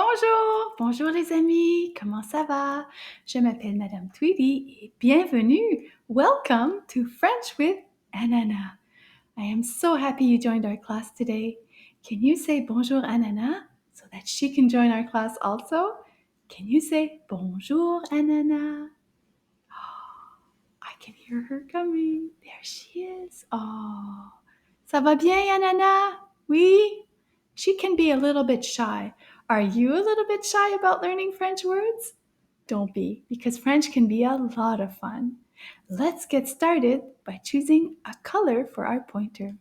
Bonjour, bonjour les amis, comment ça va? Je m'appelle Madame Tweedy et bienvenue. Welcome to French with Ananas. I am so happy you joined our class today. Can you say bonjour Ananas so that she can join our class also? Can you say bonjour Ananas? I can hear her coming. There she is. Oh, ça va bien Ananas? Oui? She can be a little bit shy. Are you a little bit shy about learning French words? Don't be, because French can be a lot of fun. Let's get started by choosing a color for our pointer.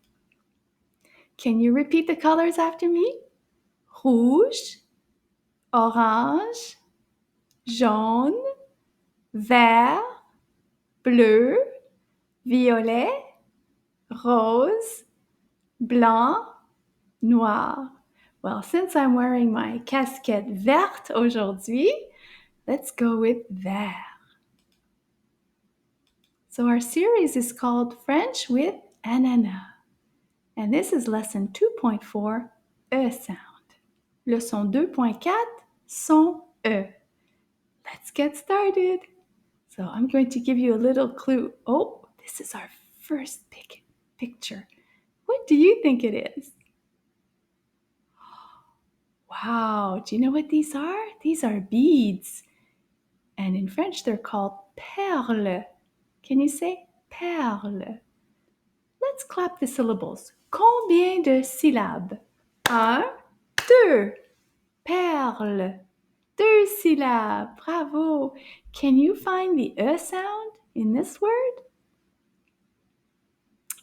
Can you repeat the colors after me? Rouge, orange, jaune, vert, bleu, violet, rose, blanc, noir. Well, since I'm wearing my casquette verte aujourd'hui, let's go with vert. So our series is called French with Ananas. And this is lesson 2.4, E sound. Leçon 2.4, son E. Let's get started. So I'm going to give you a little clue. Oh, this is our first picture. What do you think it is? Wow, do you know what these are? These are beads. And in French, they're called perles. Can you say perle? Let's clap the syllables. Combien de syllabes? Un, deux. Perle. Deux syllabes. Bravo. Can you find the E sound in this word?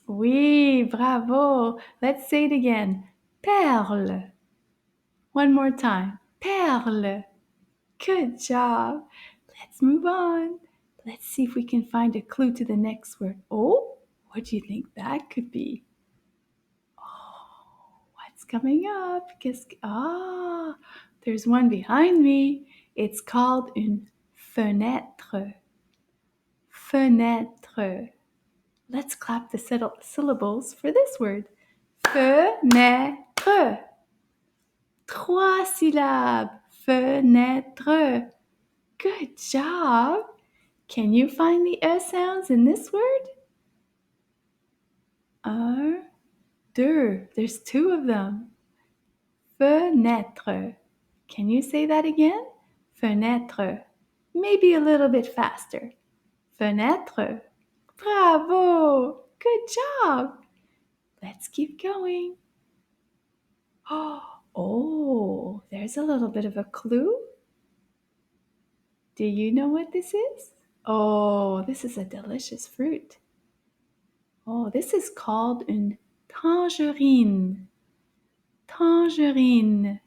Oui, bravo. Let's say it again. Perle. One more time. Perle. Good job. Let's move on. Let's see if we can find a clue to the next word. Oh, what do you think that could be? Oh, what's coming up? There's one behind me. It's called une fenêtre. Fenêtre. Let's clap the syllables for this word. Fenêtre. Trois syllabes. Fenêtre. Good job. Can you find the E sounds in this word? Un, deux. There's two of them. Fenêtre. Can you say that again? Fenêtre. Maybe a little bit faster. Fenêtre. Bravo. Good job. Let's keep going. Oh, there's a little bit of a clue. Do you know what this is? Oh, this is a delicious fruit. Oh, this is called une tangerine. Tangerine.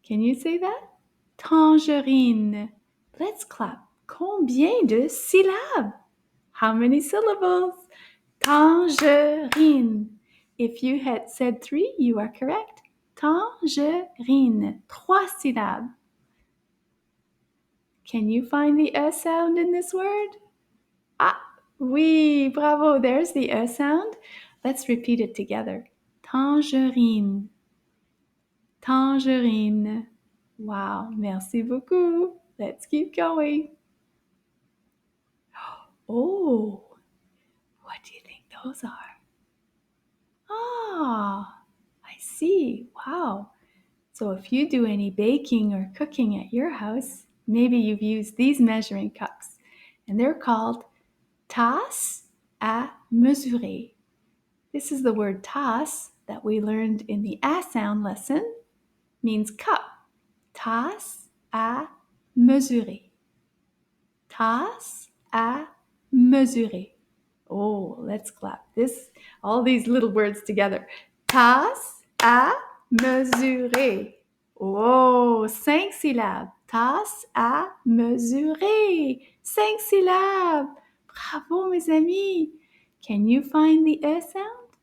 Can you say that? Tangerine. Let's clap. Combien de syllabes? How many syllables? Tangerine. If you had said 3, you are correct. Tangerine. 3 syllabes. Can you find the E sound in this word? Oui, bravo. There's the E sound. Let's repeat it together. Tangerine. Tangerine. Wow, merci beaucoup. Let's keep going. Oh, what do you think those are? I see. Wow. So if you do any baking or cooking at your house, maybe you've used these measuring cups, and they're called tasses à mesurer. This is the word tasse that we learned in the A sound lesson, means cup. Tasse à mesurer. Tasse à mesurer. Oh, let's clap all these little words together. Tasse à mesurer. Oh, 5 syllabes. Tasse à mesurer. 5 syllabes. Bravo, mes amis. Can you find the E sound?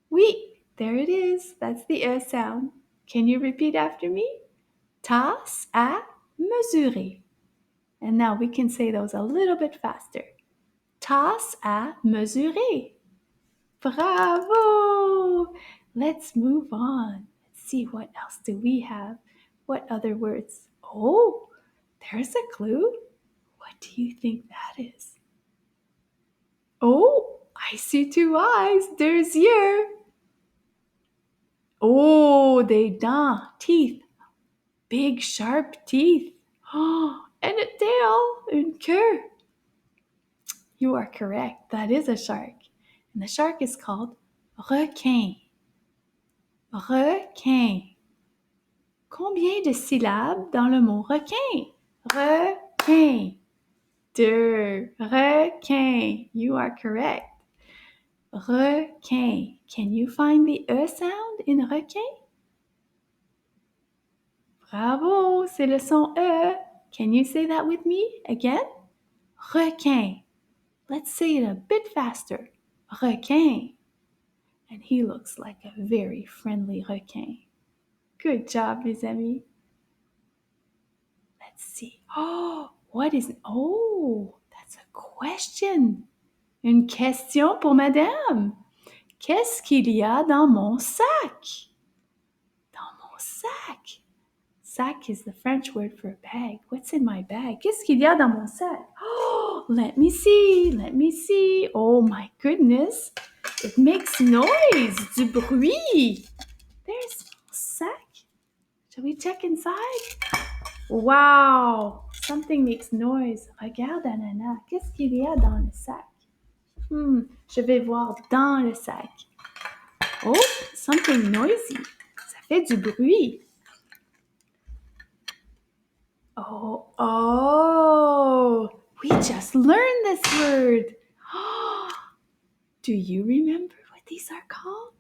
Oui, there it is. That's the E sound. Can you repeat after me? Tasse à mesurer. And now we can say those a little bit faster. Tasse à mesurer. Bravo! Let's move on. Let's see what else do we have. What other words? Oh, there's a clue. What do you think that is? Oh, I see two eyes. There's ear. Oh, des dents, teeth. Big sharp teeth. Oh, and a tail, une queue. You are correct. That is a shark. And the shark is called requin. Requin. Combien de syllabes dans le mot requin? Requin. Deux. Requin. You are correct. Requin. Can you find the E sound in requin? Bravo, c'est le son E. Can you say that with me again? Requin. Let's say it a bit faster. Requin. And he looks like a very friendly requin. Good job, mes amis. Let's see. Oh, what is... Oh, that's a question. Une question pour madame. Qu'est-ce qu'il y a dans mon sac? Dans mon sac. Sac is the French word for bag. What's in my bag? Qu'est-ce qu'il y a dans mon sac? Oh, let me see. Let me see. Oh my goodness. It makes noise. Du bruit. There's mon sac. Shall we check inside? Wow. Something makes noise. Regarde, Ananas. Qu'est-ce qu'il y a dans le sac? Je vais voir dans le sac. Oh, something noisy. Ça fait du bruit. Oh, we just learned this word. Do you remember what these are called?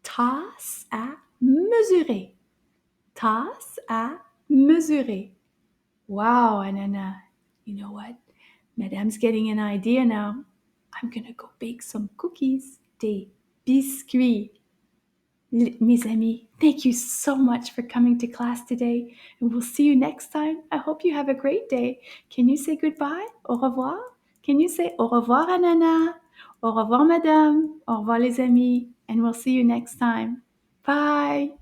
Tasse à mesurer. Tasse à mesurer. Wow, Ananas. You know what? Madame's getting an idea now. I'm gonna go bake some cookies. Des biscuits. Mes amis, thank you so much for coming to class today, and we'll see you next time. I hope you have a great day. Can you say goodbye? Au revoir? Can you say au revoir, Ananas? Au revoir, madame. Au revoir, les amis, and we'll see you next time. Bye.